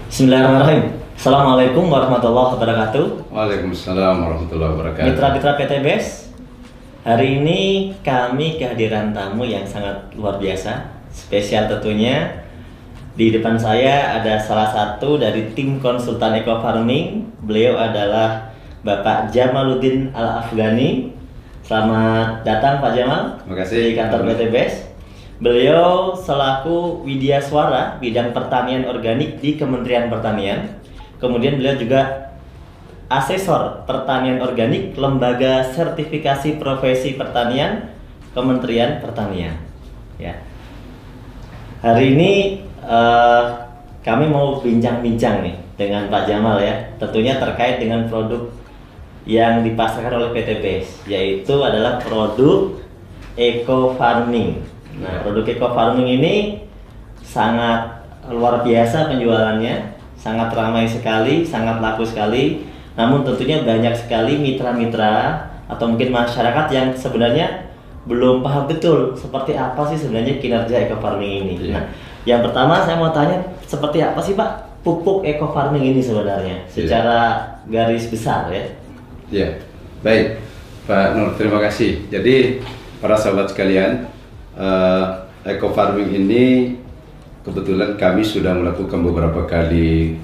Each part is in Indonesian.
Bismillahirrahmanirrahim. Assalamualaikum warahmatullahi wabarakatuh. Waalaikumsalam warahmatullahi wabarakatuh. Mitra-mitra PTBS, hari ini kami kehadiran tamu yang sangat luar biasa, spesial tentunya. Di depan saya ada salah satu dari tim konsultan Eco Farming. Beliau adalah Bapak Jamaluddin Al-Afghani. Selamat datang Pak Jamal. Terima kasih. Di kantor PTBS. Beliau selaku Widya Suara bidang pertanian organik di Kementerian Pertanian. Kemudian beliau juga asesor pertanian organik Lembaga Sertifikasi Profesi Pertanian Kementerian Pertanian. Ya. Hari ini kami mau bincang-bincang nih dengan Pak Jamal ya, tentunya terkait dengan produk yang dipasarkan oleh PTBS, yaitu adalah produk Eco Farming. Nah, produk Eco Farming ini sangat luar biasa penjualannya, sangat ramai sekali, sangat laku sekali. Namun tentunya banyak sekali mitra-mitra atau mungkin masyarakat yang sebenarnya belum paham betul seperti apa sih sebenarnya kinerja Eco Farming ini. Nah, yang pertama saya mau tanya, seperti apa sih Pak pupuk Eco Farming ini sebenarnya secara garis besar ya? Ya, baik Pak Nur, terima kasih. Jadi para sahabat sekalian, Eco Farming ini kebetulan kami sudah melakukan beberapa kali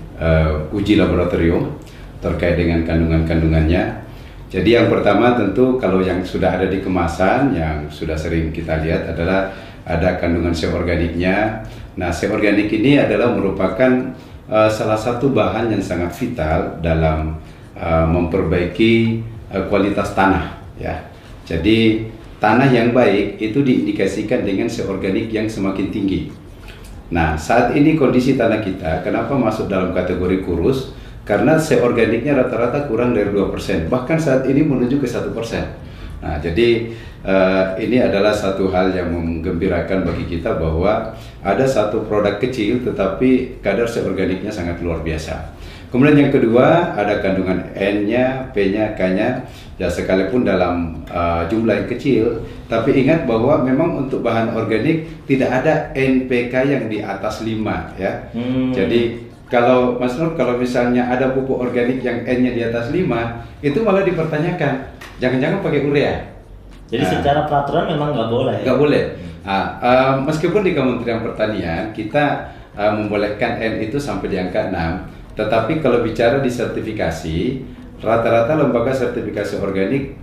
uji laboratorium terkait dengan kandungan-kandungannya. Jadi yang pertama tentu kalau yang sudah ada di kemasan yang sudah sering kita lihat adalah ada kandungan seorganiknya. Nah, seorganik ini adalah merupakan salah satu bahan yang sangat vital dalam memperbaiki kualitas tanah ya. Jadi tanah yang baik itu diindikasikan dengan seorganik yang semakin tinggi. Nah, saat ini kondisi tanah kita kenapa masuk dalam kategori kurus? Karena seorganiknya rata-rata kurang dari 2%, bahkan saat ini menuju ke 1%. Nah, jadi ini adalah satu hal yang menggembirakan bagi kita bahwa ada satu produk kecil tetapi kadar seorganiknya sangat luar biasa. Kemudian yang kedua ada kandungan N-nya, P-nya, K-nya, ya sekalipun dalam jumlah yang kecil, tapi ingat bahwa memang untuk bahan organik tidak ada NPK yang di atas 5 ya. Jadi kalau Mas Nur, kalau misalnya ada pupuk organik yang N-nya di atas 5, itu malah dipertanyakan, jangan-jangan pakai urea. Jadi secara peraturan memang nggak boleh. Nggak boleh. Meskipun di Kementerian Pertanian kita membolehkan N itu sampai di angka 6, tetapi kalau bicara di sertifikasi, rata-rata lembaga sertifikasi organik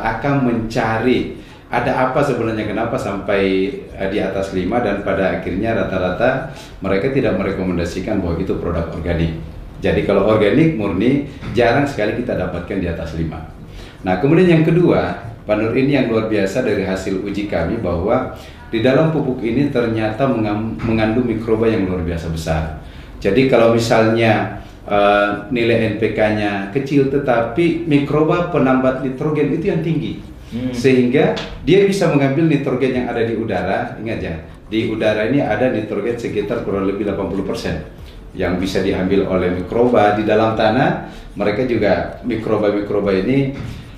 akan mencari ada apa sebenarnya kenapa sampai di atas 5, dan pada akhirnya rata-rata mereka tidak merekomendasikan bahwa itu produk organik. Jadi kalau organik murni jarang sekali kita dapatkan di atas 5. Nah, kemudian yang kedua, Pak Nur, ini yang luar biasa dari hasil uji kami bahwa di dalam pupuk ini ternyata mengandung mikroba yang luar biasa besar. Jadi kalau misalnya nilai NPK-nya kecil tetapi mikroba penambat nitrogen itu yang tinggi, sehingga dia bisa mengambil nitrogen yang ada di udara. Ingat ya, di udara ini ada nitrogen sekitar kurang lebih 80% yang bisa diambil oleh mikroba di dalam tanah. Mereka juga mikroba-mikroba ini,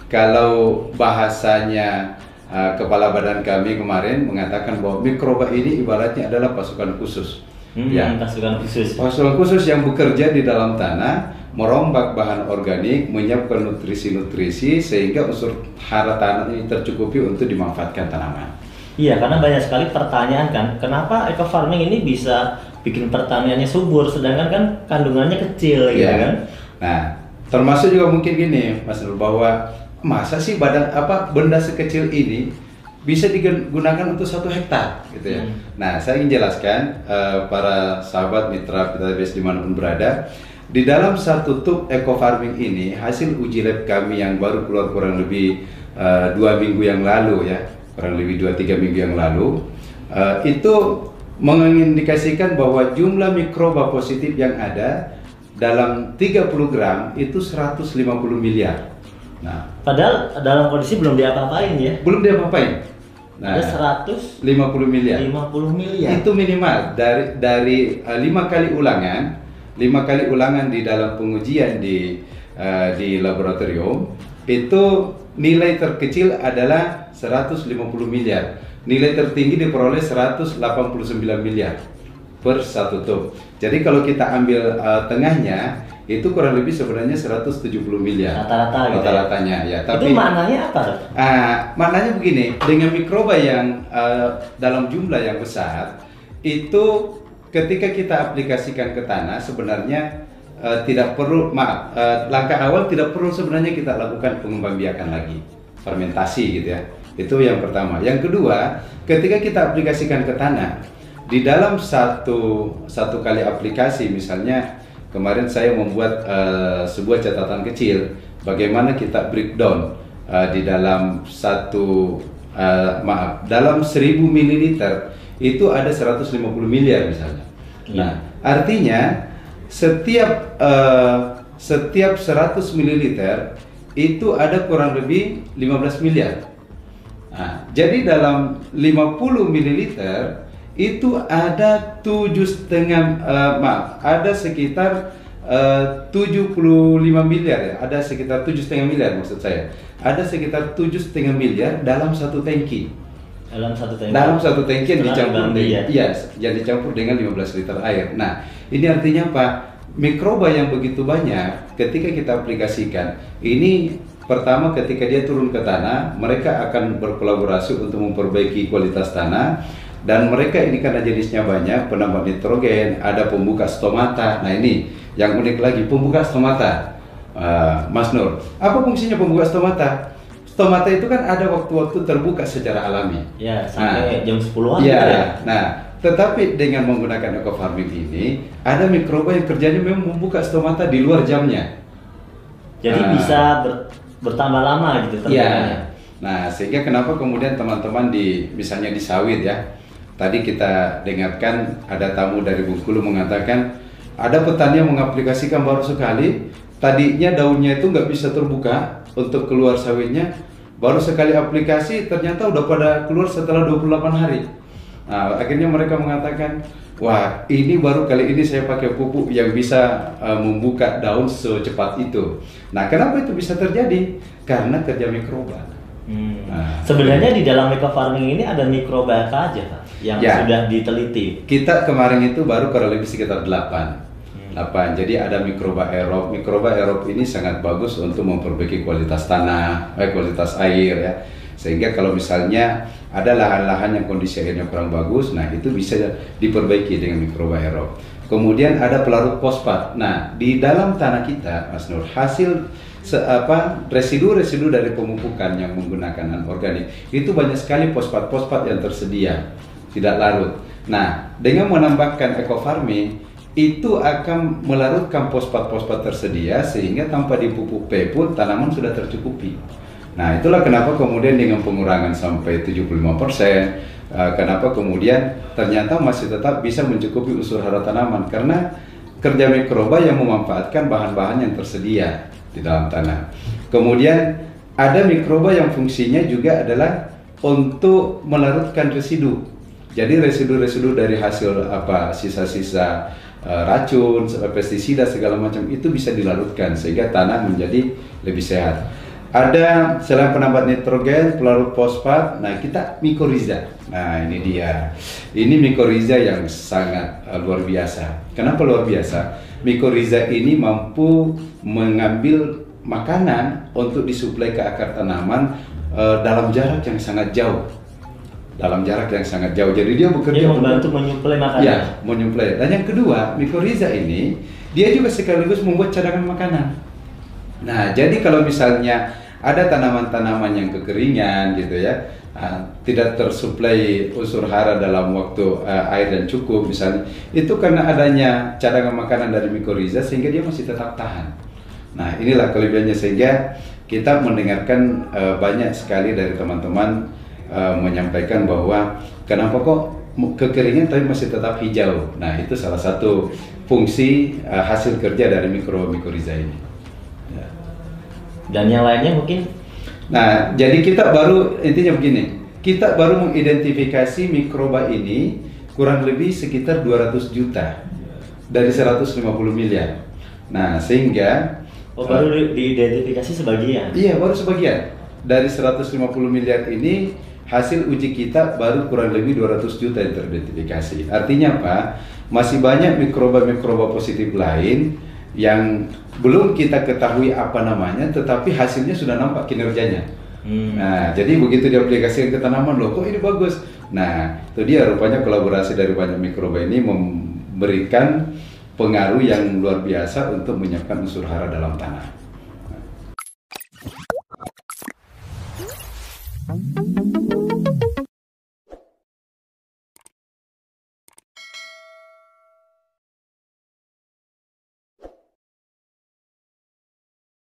kalau bahasanya kepala badan kami kemarin mengatakan bahwa mikroba ini ibaratnya adalah pasukan khusus. Pasukan khusus yang bekerja di dalam tanah, merombak bahan organik, menyiapkan nutrisi-nutrisi sehingga unsur hara tanah ini tercukupi untuk dimanfaatkan tanaman. Iya, karena banyak sekali pertanyaan kan, kenapa Eco Farming ini bisa bikin pertaniannya subur sedangkan kan kandungannya kecil gitu kan? Nah, termasuk juga mungkin gini Mas Nur, bahwa masa sih benda sekecil ini bisa digunakan untuk 1 hektar gitu ya. Nah, saya ingin jelaskan para sahabat mitra PTBS dimanapun berada, di dalam satu tub Eco Farming ini hasil uji lab kami yang baru keluar kurang lebih 2 minggu yang lalu ya, kurang lebih 2-3 minggu yang lalu, itu mengindikasikan bahwa jumlah mikroba positif yang ada dalam 30 gram itu 150 miliar. Nah, padahal dalam kondisi belum diapa-apain ya? Belum diapa-apain. Nah, ada 150 miliar. 50 miliar. Itu minimal dari 5 kali ulangan, 5 kali ulangan di dalam pengujian di laboratorium, itu nilai terkecil adalah 150 miliar. Nilai tertinggi diperoleh 189 miliar. per 1 tub. Jadi kalau kita ambil tengahnya itu kurang lebih sebenarnya 170 miliar rata-rata gitu rata-ratanya ya. Tapi itu maknanya apa? Maknanya begini, dengan mikroba yang dalam jumlah yang besar itu ketika kita aplikasikan ke tanah sebenarnya tidak perlu langkah awal tidak perlu sebenarnya kita lakukan pengembangbiakan lagi, fermentasi gitu ya. Itu yang pertama. Yang kedua, ketika kita aplikasikan ke tanah di dalam satu kali aplikasi, misalnya kemarin saya membuat sebuah catatan kecil bagaimana kita breakdown di dalam dalam 1000 ml itu ada 150 miliar misalnya. Nah, artinya setiap 100 ml itu ada kurang lebih 15 miliar. Nah, jadi dalam 50 ml itu ada 7,5 ada sekitar 75 miliar ya, ada sekitar 7,5 miliar maksud saya. Ada sekitar 7,5 miliar dalam satu tangki. Dalam satu tangki yang dicampur dengan yang dicampur dengan 15 liter air. Nah, ini artinya apa? Mikroba yang begitu banyak ketika kita aplikasikan ini, pertama ketika dia turun ke tanah, mereka akan berkolaborasi untuk memperbaiki kualitas tanah. Dan mereka ini karena jenisnya banyak, penambah nitrogen, ada pembuka stomata. Nah ini yang unik lagi, pembuka stomata, Mas Nur. Apa fungsinya pembuka stomata? Stomata itu kan ada waktu-waktu terbuka secara alami. Ya, sampai jam 10-an. Ya, nah, tetapi dengan menggunakan eco farming ini, ada mikroba yang kerjanya memang membuka stomata di luar jamnya. Jadi bisa bertambah lama gitu Ya. terbentuknya. Nah, sehingga kenapa kemudian teman-teman misalnya di sawit ya. Tadi kita dengarkan ada tamu dari Bengkulu mengatakan ada petani yang mengaplikasikan baru sekali, tadinya daunnya itu nggak bisa terbuka untuk keluar sawitnya, baru sekali aplikasi ternyata udah pada keluar setelah 28 hari. Nah, akhirnya mereka mengatakan, wah ini baru kali ini saya pakai pupuk yang bisa membuka daun secepat itu. Nah, kenapa itu bisa terjadi? Karena kerja mikroba. Nah, sebenarnya di dalam eco farming ini ada mikroba apa aja Pak yang sudah diteliti? Kita kemarin itu baru kurang lebih sekitar 8. Jadi ada mikroba aerob. Mikroba aerob ini sangat bagus untuk memperbaiki kualitas tanah, kualitas air ya. Sehingga kalau misalnya ada lahan-lahan yang kondisi airnya kurang bagus, nah itu bisa diperbaiki dengan mikroba aerob. Kemudian ada pelarut fosfat. Nah, di dalam tanah kita, Mas Nur, hasil residu-residu dari pemupukan yang menggunakan anorganik itu banyak sekali fosfat-fosfat yang tersedia, tidak larut. Nah, dengan menambahkan eco farming itu akan melarutkan fosfat-fosfat tersedia sehingga tanpa dipupuk P pun tanaman sudah tercukupi. Nah, itulah kenapa kemudian dengan pengurangan sampai 75%, kenapa kemudian ternyata masih tetap bisa mencukupi unsur hara tanaman karena kerja mikroba yang memanfaatkan bahan-bahan yang tersedia di dalam tanah. Kemudian ada mikroba yang fungsinya juga adalah untuk melarutkan residu. Jadi residu-residu dari hasil sisa-sisa racun, pestisida segala macam itu bisa dilarutkan sehingga tanah menjadi lebih sehat. Ada selain penambah nitrogen, pelarut fosfat, nah kita mikoriza. Nah ini dia. Ini mikoriza yang sangat luar biasa. Kenapa luar biasa? Mikoriza ini mampu mengambil makanan untuk disuplai ke akar tanaman dalam jarak yang sangat jauh. Jadi dia bekerja membantu menyuplai makanan. Ya, menyuplai. Dan yang kedua, mikoriza ini dia juga sekaligus membuat cadangan makanan. Nah, jadi kalau misalnya ada tanaman-tanaman yang kekeringan gitu ya, tidak tersuplai unsur hara dalam waktu air yang cukup misalnya, itu karena adanya cadangan makanan dari mikoriza sehingga dia masih tetap tahan. Nah, inilah kelebihannya sehingga kita mendengarkan banyak sekali dari teman-teman menyampaikan bahwa kenapa kok kekeringan tapi masih tetap hijau. Nah, itu salah satu fungsi hasil kerja dari mikoriza ini. Ya. Dan yang lainnya mungkin. Nah, jadi kita baru intinya begini, kita baru mengidentifikasi mikroba ini kurang lebih sekitar 200 juta dari 150 miliar. Nah, sehingga baru diidentifikasi sebagian. Iya, baru sebagian. Dari 150 miliar ini hasil uji kita baru kurang lebih 200 juta yang teridentifikasi. Artinya apa? Masih banyak mikroba-mikroba positif lain yang belum kita ketahui apa namanya, tetapi hasilnya sudah nampak kinerjanya. Nah, jadi begitu diaplikasikan ke tanaman, loh kok ini bagus. Nah, itu dia rupanya kolaborasi dari banyak mikroba ini memberikan pengaruh yang luar biasa untuk menyiapkan unsur hara dalam tanah.